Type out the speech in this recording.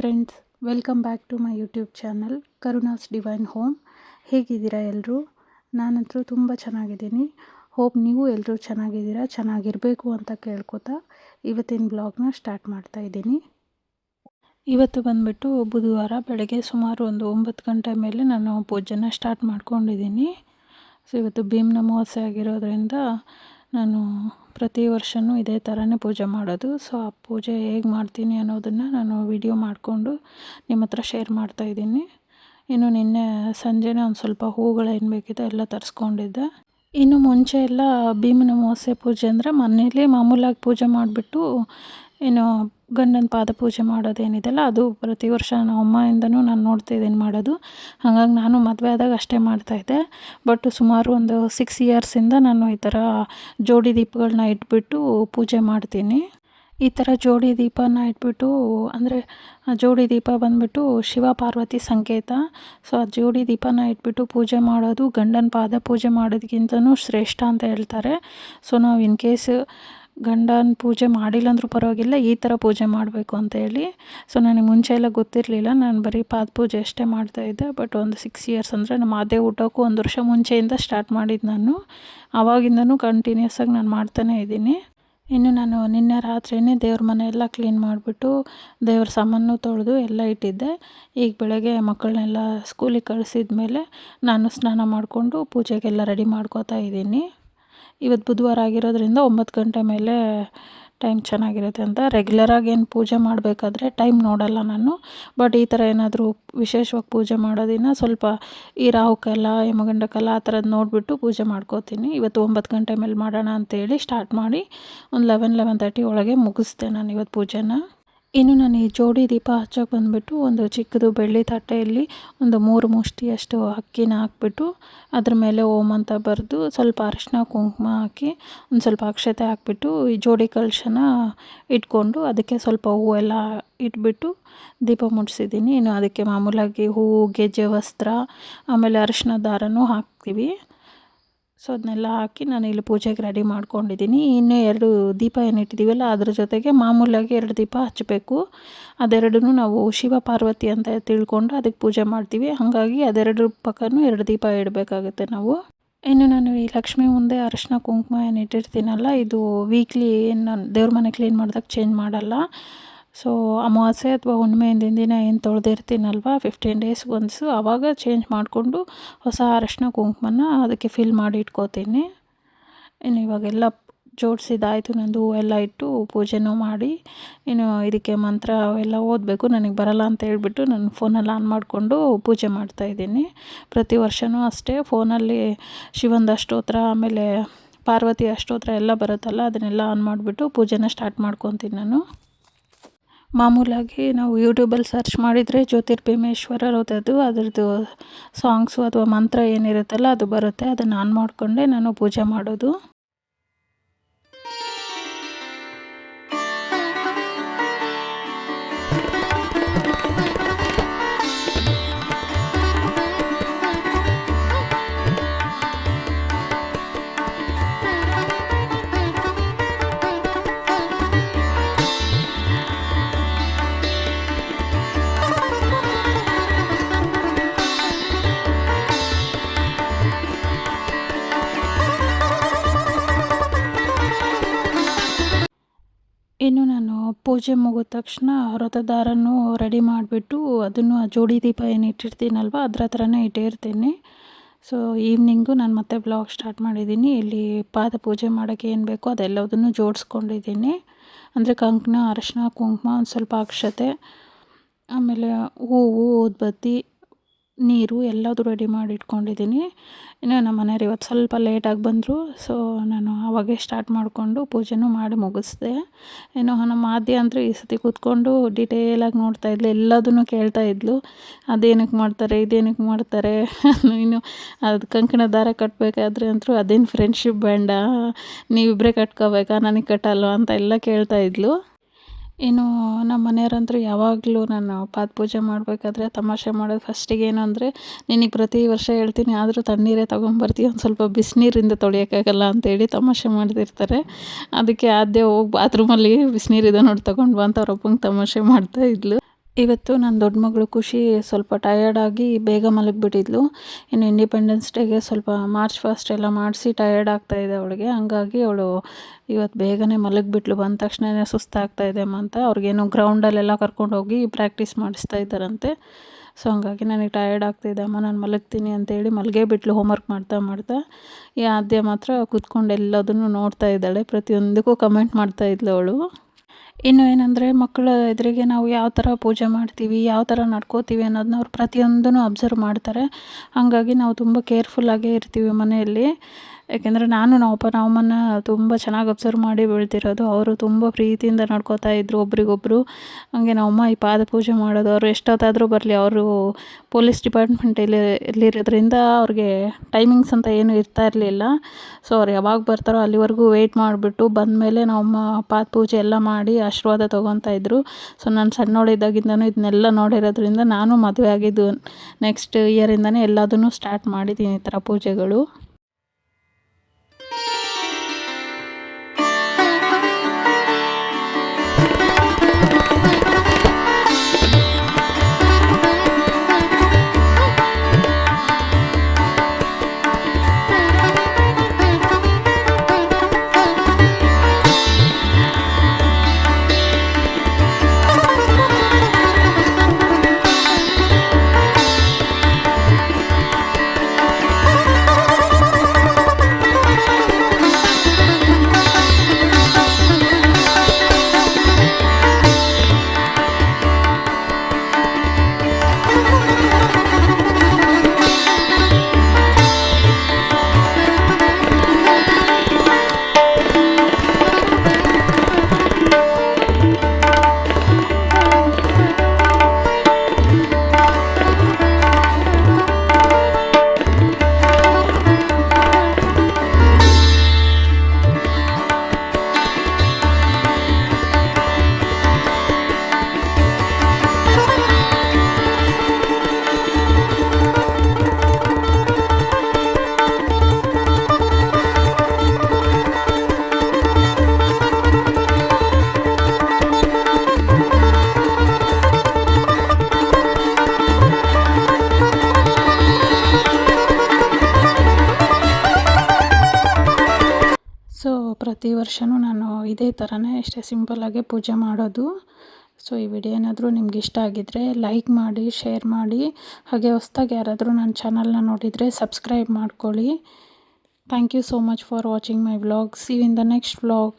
Friends, welcome back to my YouTube channel Karuna's divine home. ಹೇಗಿದ್ದೀರಾ ಎಲ್ಲರೂ? ನಾನಂತೂ ತುಂಬ ಚೆನ್ನಾಗಿದ್ದೀನಿ. ಹೋಪ್ ನೀವು ಎಲ್ಲರೂ ಚೆನ್ನಾಗಿದ್ದೀರಾ, ಚೆನ್ನಾಗಿರಬೇಕು ಅಂತ ಕೇಳ್ಕೊತಾ ಇವತ್ತಿನ ಬ್ಲಾಗ್ನ ಸ್ಟಾರ್ಟ್ ಮಾಡ್ತಾ ಇದ್ದೀನಿ. ಇವತ್ತು ಬಂದುಬಿಟ್ಟು ಬುಧವಾರ ಬೆಳಗ್ಗೆ ಸುಮಾರು ಒಂದು 9 ಗಂಟೆ ಮೇಲೆ ನಾನು ಪೂಜೆನ ಸ್ಟಾರ್ಟ್ ಮಾಡ್ಕೊಂಡಿದ್ದೀನಿ. ಸೊ ಇವತ್ತು ಭೀಮ್ನ ಅಮಾವಾಸ್ಯೆ ಆಗಿರೋದ್ರಿಂದ ನಾನು ಪ್ರತಿ ವರ್ಷವೂ ಇದೇ ಥರನೇ ಪೂಜೆ ಮಾಡೋದು. ಸೊ ಆ ಪೂಜೆ ಹೇಗೆ ಮಾಡ್ತೀನಿ ಅನ್ನೋದನ್ನು ನಾನು ವಿಡಿಯೋ ಮಾಡಿಕೊಂಡು ನಿಮ್ಮ ಹತ್ರ ಶೇರ್ ಮಾಡ್ತಾಯಿದ್ದೀನಿ. ಇನ್ನು ನಿನ್ನೆ ಸಂಜೆನೇ ಒಂದು ಸ್ವಲ್ಪ ಹೂಗಳೇನು ಬೇಕಿದೆ ಎಲ್ಲ ತರಿಸ್ಕೊಂಡಿದ್ದೆ. ಇನ್ನು ಮುಂಚೆ ಎಲ್ಲ ಭೀಮನ ಅಮಾವಾಸ್ಯೆ ಪೂಜೆ ಅಂದರೆ ಮನೇಲಿ ಮಾಮೂಲಾಗಿ ಪೂಜೆ ಮಾಡಿಬಿಟ್ಟು ಏನು ಗಂಡನ ಪಾದ ಪೂಜೆ ಮಾಡೋದೇನಿದೆಯಲ್ಲ, ಅದು ಪ್ರತಿ ವರ್ಷ ನಮ್ಮ ಅಮ್ಮಯಿಂದನೂ ನಾನು ನೋಡ್ತಾಯಿದ್ದೀನಿ ಮಾಡೋದು. ಹಾಗಾಗಿ ನಾನು ಮದುವೆ ಆದಾಗ ಅಷ್ಟೇ ಮಾಡ್ತಾಯಿದ್ದೆ. ಬಟ್ ಸುಮಾರು ಒಂದು 6 ಇಯರ್ಸಿಂದ ನಾನು ಈ ಥರ ಜೋಡಿ ದೀಪಗಳನ್ನ ಇಟ್ಬಿಟ್ಟು ಪೂಜೆ ಮಾಡ್ತೀನಿ. ಈ ಥರ ಜೋಡಿ ದೀಪನ ಇಟ್ಬಿಟ್ಟು ಅಂದರೆ ಜೋಡಿ ದೀಪ ಬಂದುಬಿಟ್ಟು ಶಿವ ಪಾರ್ವತಿ ಸಂಕೇತ. ಸೊ ಆ ಜೋಡಿ ದೀಪನ ಇಟ್ಬಿಟ್ಟು ಪೂಜೆ ಮಾಡೋದು ಗಂಡನ ಪಾದ ಪೂಜೆ ಮಾಡೋದಕ್ಕಿಂತನೂ ಶ್ರೇಷ್ಠ ಅಂತ ಹೇಳ್ತಾರೆ. ಸೊ ನಾವು ಇನ್ ಕೇಸ್ ಗಂಡನ ಪೂಜೆ ಮಾಡಿಲ್ಲ ಅಂದರೂ ಪರವಾಗಿಲ್ಲ, ಈ ಥರ ಪೂಜೆ ಮಾಡಬೇಕು ಅಂತೇಳಿ. ಸೊ ನನಗೆ ಮುಂಚೆ ಎಲ್ಲ ಗೊತ್ತಿರಲಿಲ್ಲ, ನಾನು ಬರೀ ಪಾದ ಪೂಜೆ ಅಷ್ಟೇ ಮಾಡ್ತಾಯಿದ್ದೆ. ಬಟ್ ಒಂದು 6 ಇಯರ್ಸ್ ಅಂದರೆ ನಮ್ಮ ಅದೇ ಊಟಕ್ಕೂ 1 ವರ್ಷ ಮುಂಚೆಯಿಂದ ಸ್ಟಾರ್ಟ್ ಮಾಡಿದ್ದು ನಾನು. ಆವಾಗಿಂದನೂ ಕಂಟಿನ್ಯೂಸ್ ಆಗಿ ನಾನು ಮಾಡ್ತಾನೇ ಇದ್ದೀನಿ. ಇನ್ನು ನಾನು ನಿನ್ನೆ ರಾತ್ರಿಯೇ ದೇವ್ರ ಮನೆ ಎಲ್ಲ ಕ್ಲೀನ್ ಮಾಡಿಬಿಟ್ಟು ದೇವ್ರ ಸಾಮಾನು ತೊಳೆದು ಎಲ್ಲ ಇಟ್ಟಿದ್ದೆ. ಈಗ ಬೆಳಗ್ಗೆ ಮಕ್ಕಳನ್ನೆಲ್ಲ ಸ್ಕೂಲಿಗೆ ಕಳಿಸಿದ ಮೇಲೆ ನಾನು ಸ್ನಾನ ಮಾಡಿಕೊಂಡು ಪೂಜೆಗೆಲ್ಲ ರೆಡಿ ಮಾಡ್ಕೋತಾ ಇದ್ದೀನಿ. ಇವತ್ತು ಬುಧವಾರ ಆಗಿರೋದ್ರಿಂದ 9 ಗಂಟೆ ಮೇಲೆ ಟೈಮ್ ಚೆನ್ನಾಗಿರುತ್ತೆ ಅಂತ. ರೆಗ್ಯುಲರಾಗಿ ಏನು ಪೂಜೆ ಮಾಡಬೇಕಾದ್ರೆ ಟೈಮ್ ನೋಡಲ್ಲ ನಾನು. ಬಟ್ ಈ ಥರ ಏನಾದರೂ ವಿಶೇಷವಾಗಿ ಪೂಜೆ ಮಾಡೋದಿನ ಸ್ವಲ್ಪ ಈ ರಾಹುಕಾಲ ಯಮಗಂಡಕಾಲ ಆ ಥರದ್ದು ನೋಡಿಬಿಟ್ಟು ಪೂಜೆ ಮಾಡ್ಕೋತೀನಿ. ಇವತ್ತು 9 ಗಂಟೆ ಮೇಲೆ ಮಾಡೋಣ ಅಂತೇಳಿ ಸ್ಟಾರ್ಟ್ ಮಾಡಿ ಒಂದು 11-11:30 ಒಳಗೆ ಮುಗಿಸ್ದೆ ನಾನು ಇವತ್ತು ಪೂಜೆನ. ಇನ್ನು ನಾನು ಈ ಜೋಡಿ ದೀಪ ಹಚ್ಚೋಕೆ ಬಂದುಬಿಟ್ಟು ಒಂದು ಚಿಕ್ಕದು ಬೆಳ್ಳಿ ತಟ್ಟೆಯಲ್ಲಿ ಒಂದು 3 ಮುಷ್ಟಿಯಷ್ಟು ಅಕ್ಕಿನ ಹಾಕ್ಬಿಟ್ಟು ಅದ್ರ ಮೇಲೆ ಓಂ ಅಂತ ಬರೆದು ಸ್ವಲ್ಪ ಅರಿಶಿನ ಕುಂಕುಮ ಹಾಕಿ ಒಂದು ಸ್ವಲ್ಪ ಅಕ್ಷತೆ ಹಾಕ್ಬಿಟ್ಟು ಈ ಜೋಡಿ ಕಲಶನ ಇಟ್ಕೊಂಡು ಅದಕ್ಕೆ ಸ್ವಲ್ಪ ಹೂವೆಲ್ಲ ಇಟ್ಬಿಟ್ಟು ದೀಪ ಮುಡಿಸಿದ್ದೀನಿ. ಇನ್ನು ಅದಕ್ಕೆ ಮಾಮೂಲಾಗಿ ಹೂವು, ಗೆಜ್ಜೆ ವಸ್ತ್ರ, ಆಮೇಲೆ ಅರಿಶಿನ ದಾರನೂ ಹಾಕ್ತೀವಿ. ಸೊ ಅದನ್ನೆಲ್ಲ ಹಾಕಿ ನಾನು ಇಲ್ಲಿ ಪೂಜೆಗೆ ರೆಡಿ ಮಾಡ್ಕೊಂಡಿದ್ದೀನಿ. ಇನ್ನೂ 2 ದೀಪ ಏನಿಟ್ಟಿದ್ದೀವಲ್ಲ ಅದ್ರ ಜೊತೆಗೆ ಮಾಮೂಲಾಗಿ 2 ದೀಪ ಹಚ್ಚಬೇಕು. ಅದೆರಡೂ ನಾವು ಶಿವ ಪಾರ್ವತಿ ಅಂತ ತಿಳ್ಕೊಂಡು ಅದಕ್ಕೆ ಪೂಜೆ ಮಾಡ್ತೀವಿ. ಹಾಗಾಗಿ ಅದೆರಡು ಪಕ್ಕನೂ 2 ದೀಪ ಇಡಬೇಕಾಗುತ್ತೆ ನಾವು. ಇನ್ನು ನಾನು ಈ ಲಕ್ಷ್ಮಿ ಮುಂದೆ ಅರಿಶಿನ ಕುಂಕುಮ ಏನು ಇಟ್ಟಿರ್ತೀನಲ್ಲ, ಇದು ವೀಕ್ಲಿ ಏನು ನಾನು ದೇವ್ರ ಮನೆ ಕ್ಲೀನ್ ಮಾಡಿದಾಗ ಚೇಂಜ್ ಮಾಡಲ್ಲ. ಸೊ ಅಮಾವಾಸ್ಯೆ ಅಥವಾ ಹುಣ್ಣಿಮೆ ಹಿಂದಿನ ದಿನ ಏನು ತೊಳೆದಿರ್ತೀನಲ್ವ 15 ಡೇಸ್ಗೆ ಒನ್ಸು, ಆವಾಗ ಚೇಂಜ್ ಮಾಡಿಕೊಂಡು ಹೊಸ ಅರಿಶಿನ ಕುಂಕುಮನ ಅದಕ್ಕೆ ಫಿಲ್ ಮಾಡಿ ಇಟ್ಕೋತೀನಿ. ಇನ್ನು ಇವಾಗೆಲ್ಲ ಜೋಡಿಸಿದಾಯಿತು, ನಂದು ಹೂವೆಲ್ಲ ಇಟ್ಟು ಪೂಜೆನೂ ಮಾಡಿ ಇನ್ನು ಇದಕ್ಕೆ ಮಂತ್ರ ಎಲ್ಲ ಓದಬೇಕು. ನನಗೆ ಬರಲ್ಲ ಅಂತ ಹೇಳ್ಬಿಟ್ಟು ನಾನು ಫೋನಲ್ಲಿ ಆನ್ ಮಾಡಿಕೊಂಡು ಪೂಜೆ ಮಾಡ್ತಾಯಿದ್ದೀನಿ. ಪ್ರತಿ ವರ್ಷವೂ ಅಷ್ಟೇ ಫೋನಲ್ಲಿ ಶಿವಂದು ಅಷ್ಟೋತ್ರ ಆಮೇಲೆ ಪಾರ್ವತಿ ಅಷ್ಟೋತ್ರ ಎಲ್ಲ ಬರುತ್ತಲ್ಲ, ಅದನ್ನೆಲ್ಲ ಆನ್ ಮಾಡಿಬಿಟ್ಟು ಪೂಜೆನ ಸ್ಟಾರ್ಟ್ ಮಾಡ್ಕೊತೀನಿ ನಾನು. ಮಾಮೂಲಾಗಿ ನಾವು ಯೂಟ್ಯೂಬಲ್ಲಿ ಸರ್ಚ್ ಮಾಡಿದರೆ ಜ್ಯೋತಿರ್ಭೀಮೇಶ್ವರರದು ಅದರದ್ದು ಸಾಂಗ್ಸು ಅಥವಾ ಮಂತ್ರ ಏನಿರುತ್ತಲ್ಲ ಅದು ಬರುತ್ತೆ. ಅದನ್ನು ಆನ್ ಮಾಡಿಕೊಂಡೆ ನಾನು ಪೂಜೆ ಮಾಡೋದು. ಇನ್ನು ನಾನು ಪೂಜೆ ಮುಗಿದ ತಕ್ಷಣ ವ್ರತದಾರನೂ ರೆಡಿ ಮಾಡಿಬಿಟ್ಟು ಅದನ್ನು ಜೋಡಿ ದೀಪ ಏನು ಇಟ್ಟಿರ್ತೀನಲ್ವ ಅದ್ರ ಹತ್ರನೇ ಇಟ್ಟಿರ್ತೀನಿ. ಸೊ ಈವ್ನಿಂಗು ನಾನು ಮತ್ತೆ ಬ್ಲಾಗ್ ಸ್ಟಾರ್ಟ್ ಮಾಡಿದ್ದೀನಿ. ಇಲ್ಲಿ ಪಾದ ಪೂಜೆ ಮಾಡೋಕ್ಕೆ ಏನು ಬೇಕೋ ಅದೆಲ್ಲದನ್ನು ಜೋಡಿಸ್ಕೊಂಡಿದ್ದೀನಿ. ಅಂದರೆ ಕಂಕಣ, ಅರಿಶಿನ ಕುಂಕುಮ, ಒಂದು ಸ್ವಲ್ಪ ಅಕ್ಷತೆ, ಆಮೇಲೆ ಹೂವು, ಊದ್ಬತ್ತಿ, ನೀರು ಎಲ್ಲದೂ ರೆಡಿ ಮಾಡಿ ಇಟ್ಕೊಂಡಿದ್ದೀನಿ. ಇನ್ನು ನಮ್ಮ ಮನೆಯವ್ರು ಇವತ್ತು ಸ್ವಲ್ಪ ಲೇಟಾಗಿ ಬಂದರು. ಸೊ ನಾನು ಆವಾಗೇ ಸ್ಟಾರ್ಟ್ ಮಾಡಿಕೊಂಡು ಪೂಜೆನೂ ಮಾಡಿ ಮುಗಿಸ್ದೆ. ಇನ್ನು ನಮ್ಮ ಆದ್ಯ ಅಂದರೆ ಈ ಸತಿ ಕೂತ್ಕೊಂಡು ಡಿಟೇಲಾಗಿ ನೋಡ್ತಾಯಿದ್ಲು, ಎಲ್ಲದನ್ನು ಕೇಳ್ತಾಯಿದ್ಲು. ಅದೇನಕ್ಕೆ ಮಾಡ್ತಾರೆ, ಇದೇನಕ್ಕೆ ಮಾಡ್ತಾರೆ, ಇನ್ನು ಅದು ಕಂಕಣ ದಾರ ಕಟ್ಟಬೇಕಾದ್ರೆ ಅಂತೂ ಅದೇನು ಫ್ರೆಂಡ್ಶಿಪ್ ಬ್ಯಾಂಡ, ನೀವಿಬ್ಬರೇ ಕಟ್ಕೋಬೇಕಾ, ನನಗೆ ಕಟ್ಟಲ್ವ ಅಂತ ಎಲ್ಲ ಕೇಳ್ತಾಯಿದ್ಲು. ಇನ್ನು ನಮ್ಮ ಮನೆಯವ್ರಂತೂ ಯಾವಾಗಲೂ ನಾನು ಪಾದ ಪೂಜೆ ಮಾಡಬೇಕಾದ್ರೆ ತಮಾಷೆ ಮಾಡೋದು ಫಸ್ಟಿಗೆ ಏನು ಅಂದರೆ, ನಿನಗೆ ಪ್ರತಿ ವರ್ಷ ಹೇಳ್ತೀನಿ ಆದರೂ ತಣ್ಣೀರೇ ತೊಗೊಂಬರ್ತೀಯ, ಒಂದು ಸ್ವಲ್ಪ ಬಿಸಿನೀರಿಂದ ತೊಳೆಯೋಕ್ಕಾಗಲ್ಲ ಅಂತೇಳಿ ತಮಾಷೆ ಮಾಡ್ತಿರ್ತಾರೆ. ಅದಕ್ಕೆ ಆದ್ಯ ಹೋಗಿ ಬಾತ್ರೂಮಲ್ಲಿ ಬಿಸಿನೀರಿದೆ ನೋಡಿ ತೊಗೊಂಡು ಬಾ ಅಂತ ಅವ್ರ ಅಪ್ಪಂಗೆ ತಮಾಷೆ ಮಾಡ್ತಾಯಿದ್ಲು. ಇವತ್ತು ನನ್ನ ದೊಡ್ಡ ಮಗಳು ಖುಷಿ ಸ್ವಲ್ಪ ಟಯರ್ಡಾಗಿ ಬೇಗ ಮಲಗಿಬಿಟ್ಟಿದ್ಲು. ಇನ್ನು ಇಂಡಿಪೆಂಡೆನ್ಸ್ ಡೇಗೆ ಸ್ವಲ್ಪ ಮಾರ್ಚ್ ಫಾಸ್ಟ್ ಎಲ್ಲ ಮಾಡಿಸಿ ಟಯರ್ಡ್ ಆಗ್ತಾಯಿದೆ ಅವಳಿಗೆ. ಹಂಗಾಗಿ ಅವಳು ಇವತ್ತು ಬೇಗನೆ ಮಲಗಿಬಿಟ್ಲು. ಬಂದ ತಕ್ಷಣವೇ ಸುಸ್ತಾಗ್ತಾಯಿದೆ ಅಮ್ಮ ಅಂತ ಅವ್ರಿಗೇನೋ ಗ್ರೌಂಡಲ್ಲೆಲ್ಲ ಕರ್ಕೊಂಡೋಗಿ ಪ್ರಾಕ್ಟೀಸ್ ಮಾಡಿಸ್ತಾ ಇದ್ದಾರಂತೆ. ಸೊ ಹಂಗಾಗಿ ನನಗೆ ಟಯರ್ಡ್ ಆಗ್ತಾಯಿದೆ ಅಮ್ಮ, ನಾನು ಮಲಗ್ತೀನಿ ಅಂತೇಳಿ ಮಲಗೇ ಬಿಟ್ಲು ಹೋಮ್ವರ್ಕ್ ಮಾಡ್ತಾ. ಈ ಆದ್ಯ ಮಾತ್ರ ಕೂತ್ಕೊಂಡು ಎಲ್ಲದನ್ನು ನೋಡ್ತಾ ಇದ್ದಾಳೆ. ಪ್ರತಿಯೊಂದಕ್ಕೂ ಕಮೆಂಟ್ ಮಾಡ್ತಾಯಿದ್ಲು ಅವಳು. ಇನ್ನು ಏನಂದರೆ ಮಕ್ಕಳ ಎದುರಿಗೆ ನಾವು ಯಾವ ಥರ ಪೂಜೆ ಮಾಡ್ತೀವಿ, ಯಾವ ಥರ ನಡ್ಕೋತೀವಿ ಅನ್ನೋದನ್ನ ಅವ್ರು ಪ್ರತಿಯೊಂದನ್ನು ಅಬ್ಸರ್ವ್ ಮಾಡ್ತಾರೆ. ಹಾಗಾಗಿ ನಾವು ತುಂಬ ಕೇರ್ಫುಲ್ಲಾಗೇ ಇರ್ತೀವಿ ಮನೆಯಲ್ಲಿ. ಯಾಕೆಂದರೆ ನಮ್ಮಮ್ಮನ ತುಂಬ ಚೆನ್ನಾಗಿ ಅಬ್ಸರ್ವ್ ಮಾಡಿ ಬೆಳೆದಿರೋದು. ಅವರು ತುಂಬ ಪ್ರೀತಿಯಿಂದ ನಡ್ಕೋತಾ ಇದ್ದರು ಒಬ್ರಿಗೊಬ್ಬರು. ಹಾಗೆ ನಮ್ಮಮ್ಮ ಈ ಪಾದ ಪೂಜೆ ಮಾಡೋದು, ಅವರು ಎಷ್ಟೊತ್ತಾದರೂ ಬರಲಿ, ಅವರು ಪೊಲೀಸ್ ಡಿಪಾರ್ಟ್ಮೆಂಟಲ್ಲಿರೋದ್ರಿಂದ ಅವ್ರಿಗೆ ಟೈಮಿಂಗ್ಸ್ ಅಂತ ಏನೂ ಇರ್ತಾ ಇರಲಿಲ್ಲ. ಸೊ ಅವ್ರು ಯಾವಾಗ ಬರ್ತಾರೋ ಅಲ್ಲಿವರೆಗೂ ವೆಯ್ಟ್ ಮಾಡಿಬಿಟ್ಟು ಬಂದಮೇಲೆ ನಮ್ಮಮ್ಮ ಪಾದ ಪೂಜೆ ಎಲ್ಲ ಮಾಡಿ ಆಶೀರ್ವಾದ ತೊಗೊತಾ ಇದ್ದರು. ಸೊ ನಾನು ಸಣ್ಣವಳಿದ್ದಾಗಿಂದನೂ ಇದನ್ನೆಲ್ಲ ನೋಡಿರೋದ್ರಿಂದ ನಾನು ಮದುವೆ ಆಗಿದ್ದು ನೆಕ್ಸ್ಟ್ ಇಯರಿಂದನೇ ಎಲ್ಲದನ್ನೂ ಸ್ಟಾರ್ಟ್ ಮಾಡಿದ್ದೀನಿ ಈ ಥರ ಪೂಜೆಗಳು. ಪ್ರತಿ ವರ್ಷವೂ ನಾನು ಇದೇ ಥರನೇ ಇಷ್ಟೇ ಸಿಂಪಲ್ಲಾಗೆ ಪೂಜೆ ಮಾಡೋದು. ಸೊ ಈ ವಿಡಿಯೋ ಏನಾದರೂ ನಿಮ್ಗೆ ಇಷ್ಟ ಆಗಿದ್ದರೆ ಲೈಕ್ ಮಾಡಿ, ಶೇರ್ ಮಾಡಿ, ಹಾಗೆ ಹೊಸ್ದಾಗಿ ಯಾರಾದರೂ ನನ್ನ ಚಾನಲ್ನ ನೋಡಿದರೆ ಸಬ್ಸ್ಕ್ರೈಬ್ ಮಾಡ್ಕೊಳ್ಳಿ. Thank you so much for watching my vlog. See you in the next vlog.